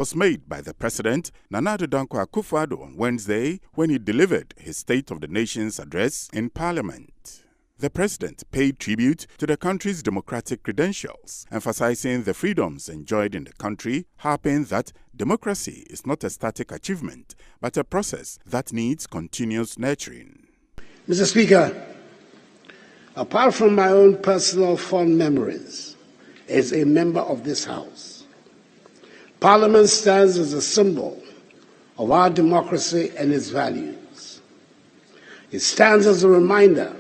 was made by the President Nana Addo Akufo-Addo on Wednesday when he delivered his State of the Nation's address in Parliament. The President paid tribute to the country's democratic credentials, emphasizing the freedoms enjoyed in the country, harping that democracy is not a static achievement, but a process that needs continuous nurturing. Mr. Speaker, apart from my own personal fond memories as a member of this House, Parliament stands as a symbol of our democracy and its values. It stands as a reminder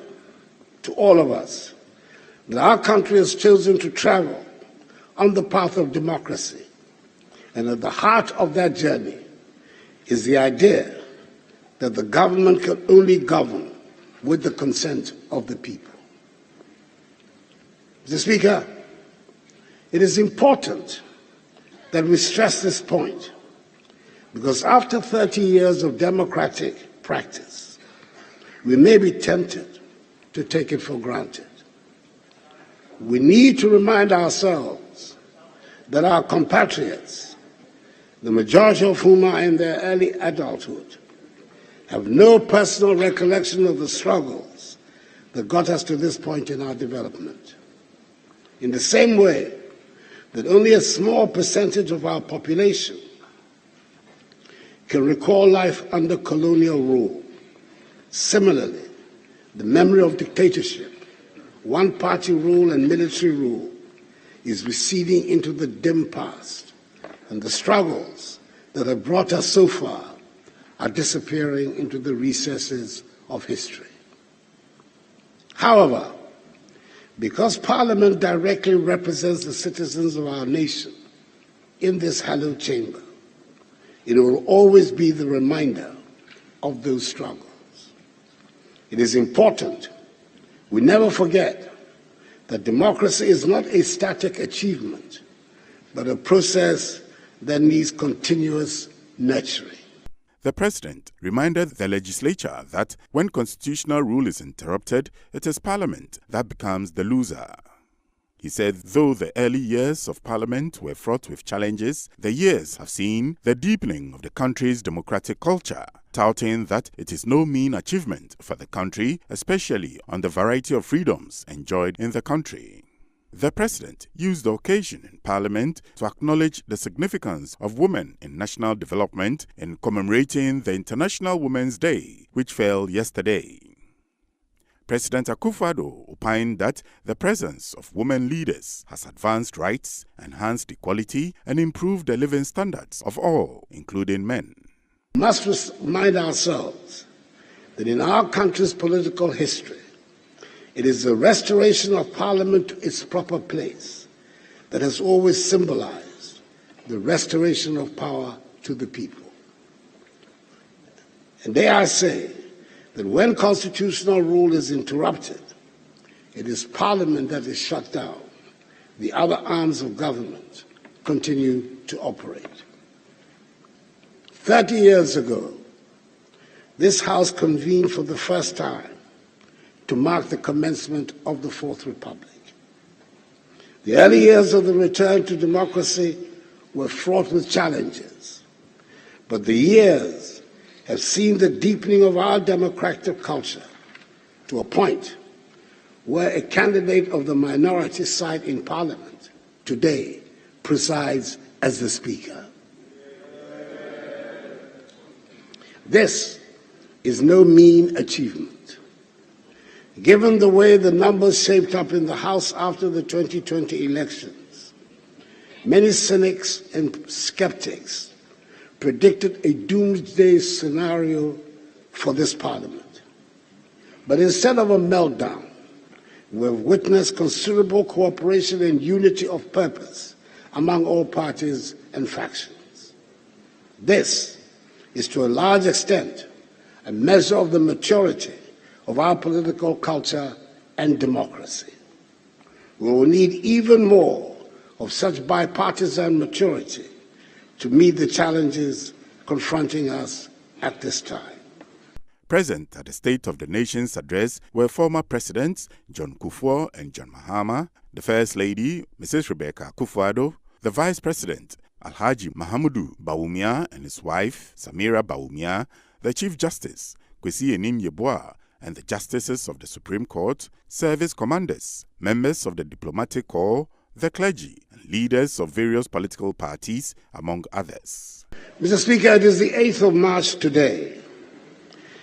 to all of us that our country has chosen to travel on the path of democracy, and at the heart of that journey is the idea that the government can only govern with the consent of the people. Mr. Speaker, it is important that we stress this point because after 30 years of democratic practice, we may be tempted to take it for granted. We need to remind ourselves that our compatriots, the majority of whom are in their early adulthood, have no personal recollection of the struggles that got us to this point in our development. In the same way that only a small percentage of our population can recall life under colonial rule, similarly, the memory of dictatorship, one-party rule and military rule is receding into the dim past, and the struggles that have brought us so far are disappearing into the recesses of history. However, because Parliament directly represents the citizens of our nation in this hallowed chamber, it will always be the reminder of those struggles. It is important we never forget that democracy is not a static achievement, but a process that needs continuous nurturing. The President reminded the legislature that when constitutional rule is interrupted, it is Parliament that becomes the loser. He said though the early years of Parliament were fraught with challenges, the years have seen the deepening of the country's democratic culture, touting that it is no mean achievement for the country, especially on the variety of freedoms enjoyed in the country. The President used the occasion in Parliament to acknowledge the significance of women in national development in commemorating the International Women's Day, which fell yesterday. President Akufo-Addo opined that the presence of women leaders has advanced rights, enhanced equality, and improved the living standards of all, including men. We must remind ourselves that in our country's political history, it is the restoration of Parliament to its proper place that has always symbolized the restoration of power to the people. And dare I say that when constitutional rule is interrupted, it is Parliament that is shut down. The other arms of government continue to operate. 30 years ago, this House convened for the first time to mark the commencement of the Fourth Republic. The early years of the return to democracy were fraught with challenges, but the years have seen the deepening of our democratic culture to a point where a candidate of the minority side in Parliament today presides as the Speaker. This is no mean achievement. Given the way the numbers shaped up in the House after the 2020 elections, many cynics and skeptics predicted a doomsday scenario for this Parliament. But instead of a meltdown, we have witnessed considerable cooperation and unity of purpose among all parties and factions. This is to a large extent a measure of the maturity of our political culture and democracy. We will need even more of such bipartisan maturity to meet the challenges confronting us at this time. Present at the State of the Nation's address were former Presidents John Kufuor and John Mahama, the First Lady, Mrs. Rebecca Akufo-Addo, the Vice President, Alhaji Mahamudu Bawumia and his wife, Samira Bawumia, the Chief Justice, Kwesi Enim Yeboah, and the Justices of the Supreme Court, service commanders, members of the Diplomatic Corps, the clergy, and leaders of various political parties, among others. Mr. Speaker, it is the 8th of March today,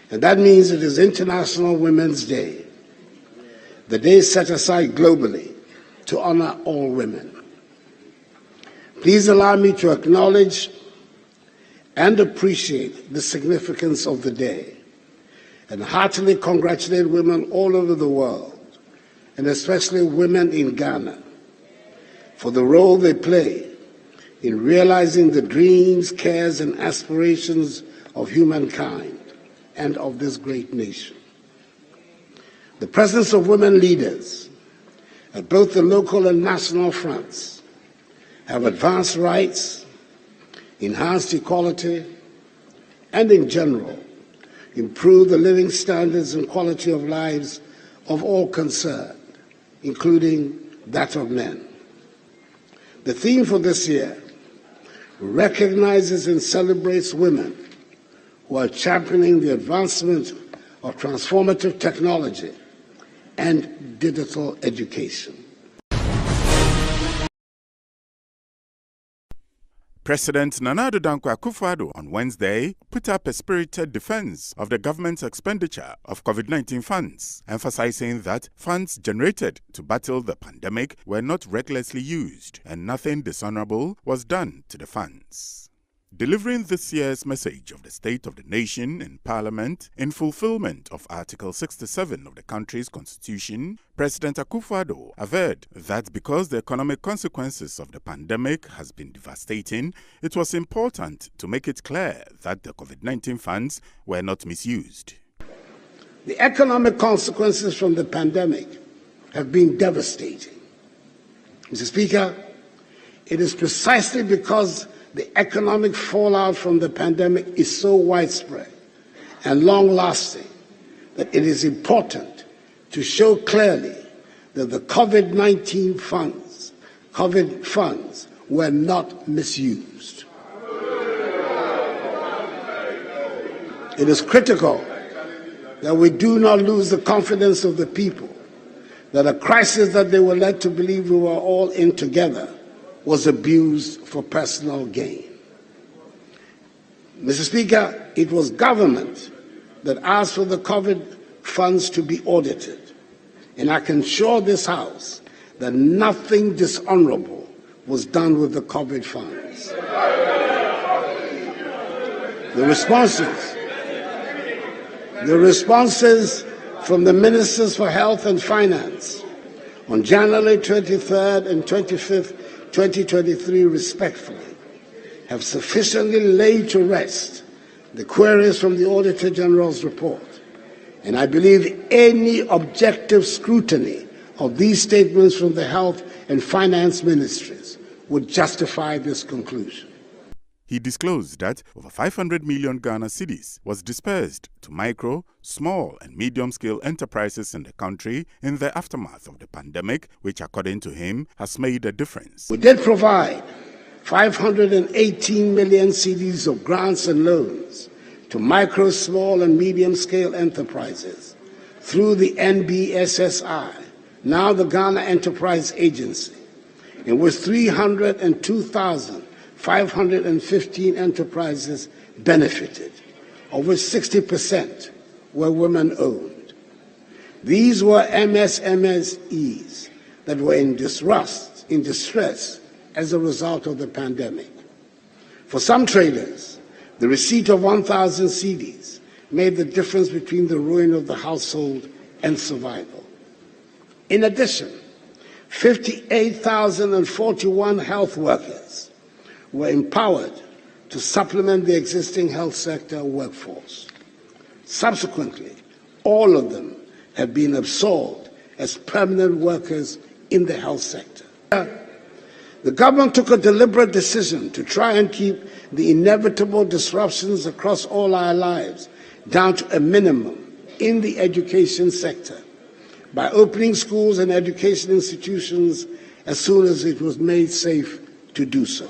and that means it is International Women's Day, the day set aside globally to honor all women. Please allow me to acknowledge and appreciate the significance of the day and heartily congratulate women all over the world, and especially women in Ghana, for the role they play in realizing the dreams, cares, and aspirations of humankind and of this great nation. The presence of women leaders at both the local and national fronts have advanced rights, enhanced equality, and in general, improved the living standards and quality of lives of all concerned, including that of men. The theme for this year recognizes and celebrates women who are championing the advancement of transformative technology and digital education. President Nana Addo Dankwa Akufo-Addo on Wednesday put up a spirited defense of the government's expenditure of COVID-19 funds, emphasizing that funds generated to battle the pandemic were not recklessly used and nothing dishonorable was done to the funds. Delivering this year's message of the State of the Nation in Parliament in fulfillment of Article 67 of the country's constitution, President Akufo-Addo averred that because the economic consequences of the pandemic has been devastating, it was important to make it clear that the COVID-19 funds were not misused. The economic consequences from the pandemic have been devastating. Mr. Speaker, it is precisely because the economic fallout from the pandemic is so widespread and long-lasting that it is important to show clearly that the COVID-19 funds, were not misused. It is critical that we do not lose the confidence of the people that a crisis that they were led to believe we were all in together was abused for personal gain. Mr. Speaker, it was government that asked for the COVID funds to be audited, and I can assure this House that nothing dishonorable was done with the COVID funds. The responses from the Ministers for Health and Finance on January 23rd and 25th, 2023, respectfully, have sufficiently laid to rest the queries from the Auditor General's report, and I believe any objective scrutiny of these statements from the Health and Finance Ministries would justify this conclusion. He disclosed that over 500 million Ghana cedis was dispersed to micro, small and medium-scale enterprises in the country in the aftermath of the pandemic, which according to him has made a difference. We did provide 518 million cedis of grants and loans to micro, small and medium-scale enterprises through the NBSSI, now the Ghana Enterprise Agency, in which 302,515 enterprises benefited, of which 60% were women-owned. These were MSMEs that were in distress as a result of the pandemic. For some traders, the receipt of 1,000 cedis made the difference between the ruin of the household and survival. In addition, 58,041 health workers were empowered to supplement the existing health sector workforce. Subsequently, all of them have been absorbed as permanent workers in the health sector. The government took a deliberate decision to try and keep the inevitable disruptions across all our lives down to a minimum in the education sector by opening schools and education institutions as soon as it was made safe to do so.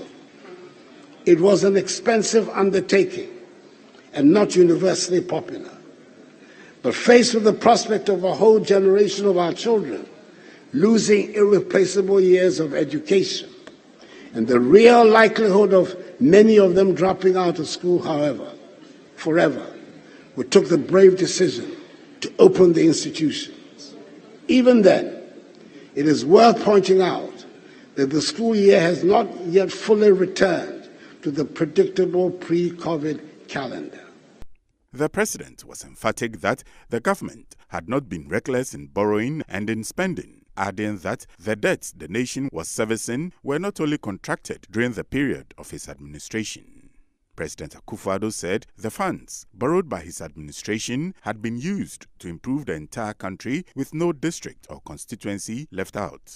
it was an expensive undertaking and not universally popular. But faced with the prospect of a whole generation of our children losing irreplaceable years of education and the real likelihood of many of them dropping out of school, however, forever, we took the brave decision to open the institutions. Even then, it is worth pointing out that the school year has not yet fully returned to the predictable pre-COVID calendar. The president was emphatic that the government had not been reckless in borrowing and in spending, adding that the debts the nation was servicing were not only contracted during the period of his administration. President Akufo-Addo said the funds borrowed by his administration had been used to improve the entire country with no district or constituency left out.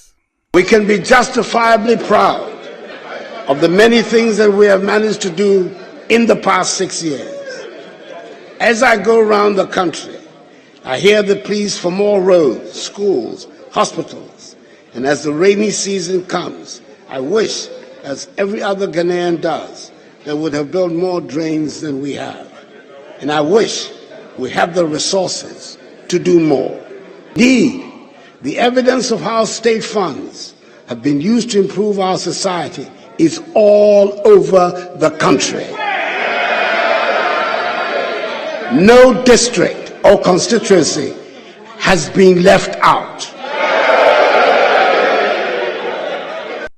We can be justifiably proud of the many things that we have managed to do in the past 6 years. As I go around the country, I hear the pleas for more roads, schools, hospitals, and as the rainy season comes, I wish, as every other Ghanaian does, that would have built more drains than we have. And I wish we have the resources to do more. Indeed, the evidence of how state funds have been used to improve our society is all over the country. No district or constituency has been left out.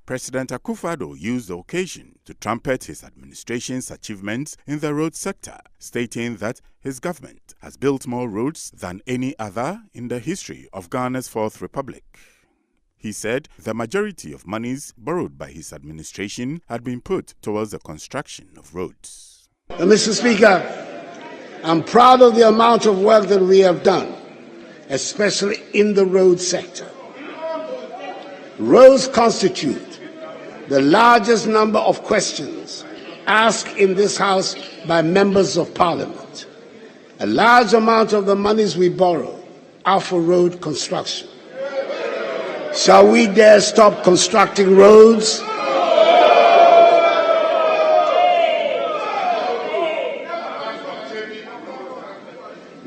President Akufo-Addo used the occasion to trumpet his administration's achievements in the road sector, stating that his government has built more roads than any other in the history of Ghana's Fourth Republic. He said the majority of monies borrowed by his administration had been put towards the construction of roads. Mr. Speaker, I'm proud of the amount of work that we have done, especially in the road sector. Roads constitute the largest number of questions asked in this House by members of Parliament. A large amount of the monies we borrow are for road construction. Shall we dare stop constructing roads?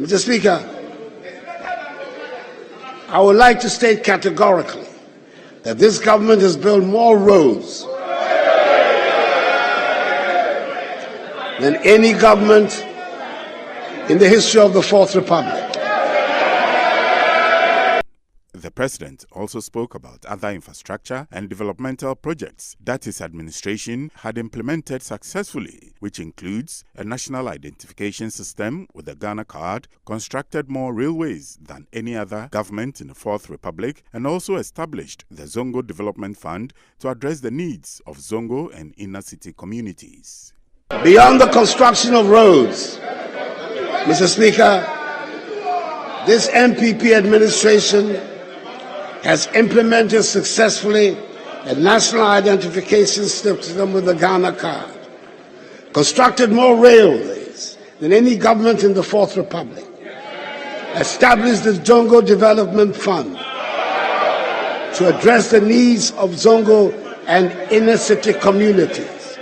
Mr. Speaker, I would like to state categorically that this government has built more roads than any government in the history of the Fourth Republic. The president also spoke about other infrastructure and developmental projects that his administration had implemented successfully, which includes a national identification system with the Ghana card, constructed more railways than any other government in the Fourth Republic, and also established the Zongo Development Fund to address the needs of Zongo and inner city communities. Beyond the construction of roads, Mr. Speaker, this MPP administration has implemented successfully a national identification system with the Ghana card, constructed more railways than any government in the Fourth Republic, established the Zongo Development Fund to address the needs of Zongo and inner city communities.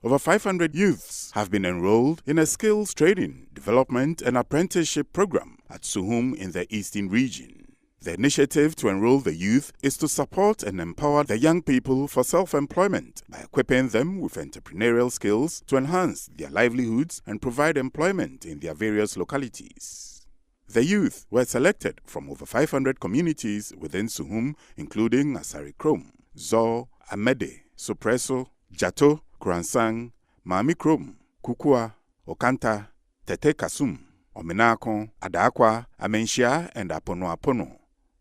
Over 500 youths have been enrolled in a skills training, development and apprenticeship program at Suhum in the Eastern region. The initiative to enroll the youth is to support and empower the young people for self-employment by equipping them with entrepreneurial skills to enhance their livelihoods and provide employment in their various localities. The youth were selected from over 500 communities within Suhum, including Asari Krom, Zo, Amede, Supreso, Jato, Kuransang, Mami Krom, Kukua, Okanta, Tete Kasum, Omenako, Adakwa, Amenshia, and Apono.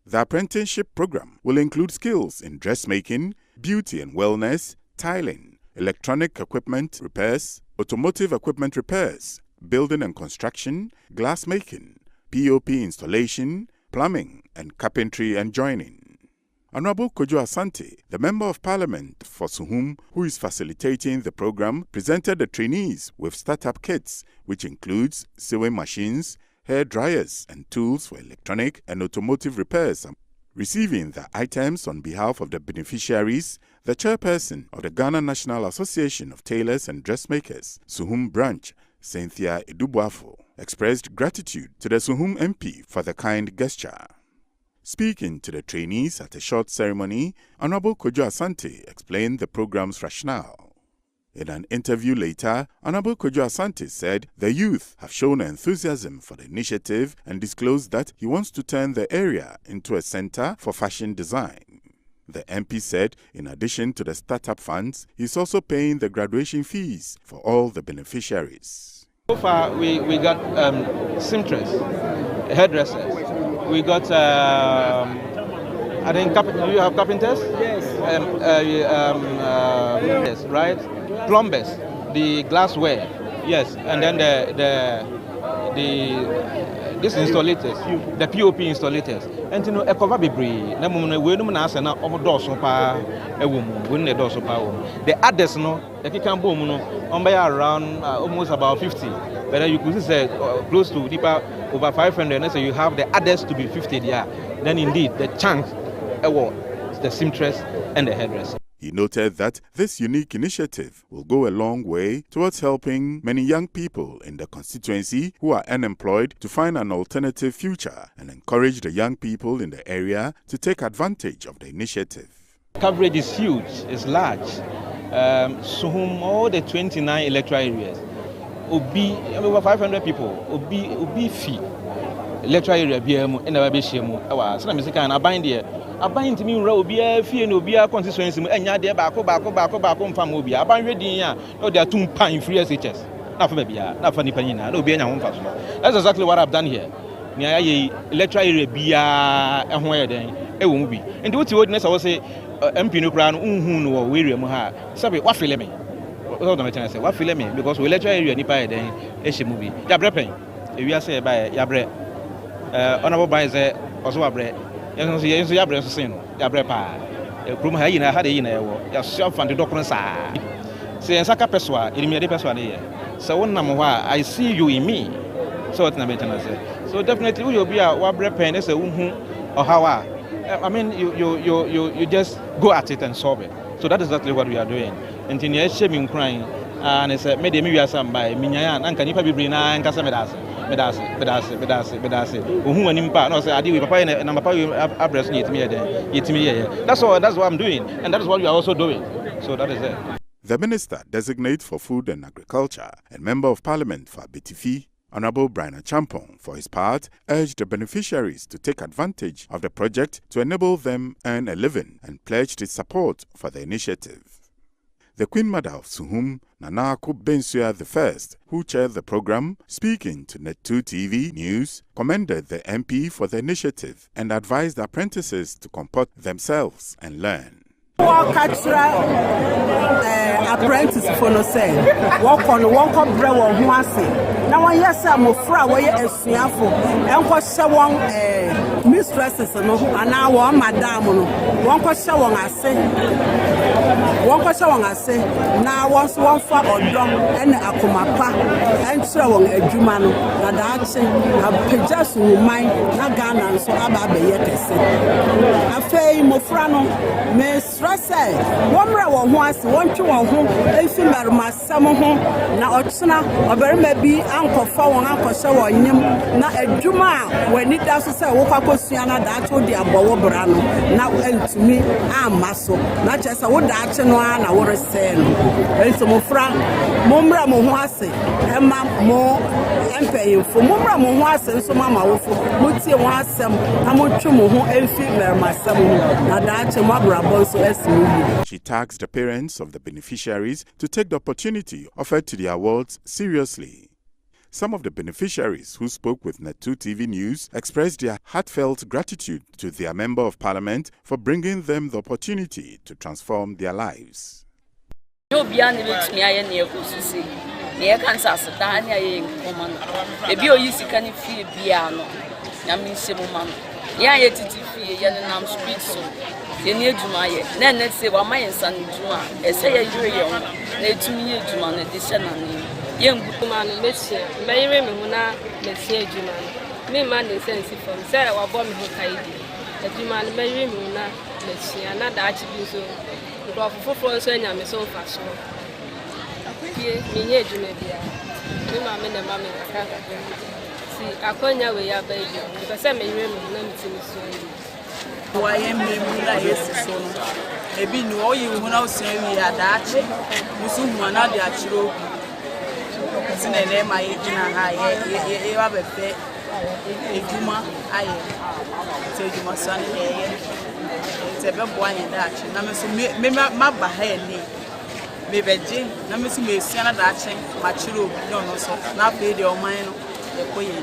The apprenticeship program will include skills in dressmaking, beauty and wellness, tiling, electronic equipment repairs, automotive equipment repairs, building and construction, glass making, POP installation, plumbing, and carpentry and joining. Honorable Kojo Asante, the Member of Parliament for Suhum, who is facilitating the program, presented the trainees with startup kits, which includes sewing machines, hair dryers, and tools for electronic and automotive repairs, Receiving the items on behalf of the beneficiaries, the chairperson of the Ghana National Association of Tailors and Dressmakers, Suhum branch, Cynthia Edubuafo, expressed gratitude to the Suhum MP for the kind gesture. Speaking to the trainees at a short ceremony, Honorable Kojo Asante explained the program's rationale. In an interview later, Honorable Kojo Asante said the youth have shown enthusiasm for the initiative and disclosed that he wants to turn the area into a center for fashion design. The MP said in addition to the startup funds, he's also paying the graduation fees for all the beneficiaries. So far, we got seamstress, hairdressers. We got, I think, do you have carpenters? Yes. Yes, right? Plumbers, the glassware, yes, and then these installators, the POP installators, and you know, a cover be the others, no, the can boom, on by around almost about 50, but you could say close to deeper over 500, and so you have the others to be 50 there. Then indeed, the chunk award, the seamstress and the hairdresser. He noted that this unique initiative will go a long way towards helping many young people in the constituency who are unemployed to find an alternative future and encourage the young people in the area to take advantage of the initiative. Coverage is huge, it's large. Suhum, all the 29 electoral areas, over 500 people, Obi fee. Electoral area BM and the BCM. Some music and I bind here. I bind to me row be a fee and be a constituency and ya dear back from Mobia. I bind ready. No, they are 2 pine free SHS. Not for maybe, not for Nipanina, no be any one. That's exactly what I've done here. Near electoral area be a where then it won't be. And what you would I will say, MP no crown, or William Ha. Sabi, what feel me? What feel me? Because we electoral area Nipa then a movie. Yabreping. If you are say by Yabre. Honorable by the Oswabre, and so Yabre Sino, Yabrepa, a room hyena had in a war, yourself and the documents. Say, Saka Peswa, immediate Peswa. So one number I see you in me. So it's not maintenance. So definitely you'll be a Wabre pen as a or how I mean, you just go at it and solve it. So that is exactly what we are doing. And in the shaming crying, and it's maybe we are some by Minyan, and can you probably bring and Casamedas. Who and impact no say I deal with papa and number address me. That's what I'm doing, and that is what we are also doing. So that is it. The Minister Designate for Food and Agriculture and Member of Parliament for Abetifi, Honorable Brian Agyapong, for his part, urged the beneficiaries to take advantage of the project to enable them earn a living and pledged his support for the initiative. The Queen Mother of Suhum, Nana Akufo-Addo I, who chaired the program, speaking to NET2 TV News, commended the MP for the initiative and advised apprentices to comport themselves and learn. Apprentice for no say, walk on one cup bread or huasi. Now, yes, I'm a fra way a sniffle, and what shawang mistresses and now one madam, one was shawang I say, one was shawang I say, now once one for or drum and a kumapa and shawang a jumano, Nadachi, a pajas who mind, Nagana, so Ababe yet. A fay mofrano, mistress, one was one to one. If you are my summer home, now Otsuna, or very maybe Uncle Fawon, Uncle Shaw, not a Juma, when it does say, Wakosiana, that would be a Bobrano, now and to me, I'm muscle, not just a wood action one, I want to say. And so, Mofra, Mumbra Mohasi, and more empaying for Mumbra Mohasi, and so Mamma, Muti was some, Amuchumu, and female, my son, not that Mabra Bonso as me. She tags the parents of the beneficiaries to take the opportunity offered to the awards seriously. Some of the beneficiaries who spoke with NET2 TV News expressed their heartfelt gratitude to their Member of Parliament for bringing them the opportunity to transform their lives. The new Jumaya, then let's say, what my son Juma, a say a young, they 2 years Juma, the Shannon. Young woman, Monsieur, Mary Muna, Monsieur Juma. Me man is sensible from Sarah or Bomb Hokkaido. adwuma no bɛyɛ mu na mehyia na daakye bi nso nkurɔfo foforɔ nso anya me so mfa so pie menyɛ adwuma biara me maame na ma me kakra si akɔnya wei aba yi mepɛ sɛ meyere me na metumi so yi wɔayɛ mmɛmu na yɛsi so no ebi ni ɔyɛ hu na osua wi adaakye musu hu na de akyerɛ obi sine ne ma yɛgyina ha yɛ wa bɛfɛ edwuma ayɛ sɛ edwuma so ne yɛ sɛ bɛboa yɛn daakye na me so me maba ha ni me bɛgye na me so mesua na daakye ma kyerɛ obi no so na afei de ɔman no yɛkɔ yɛ ni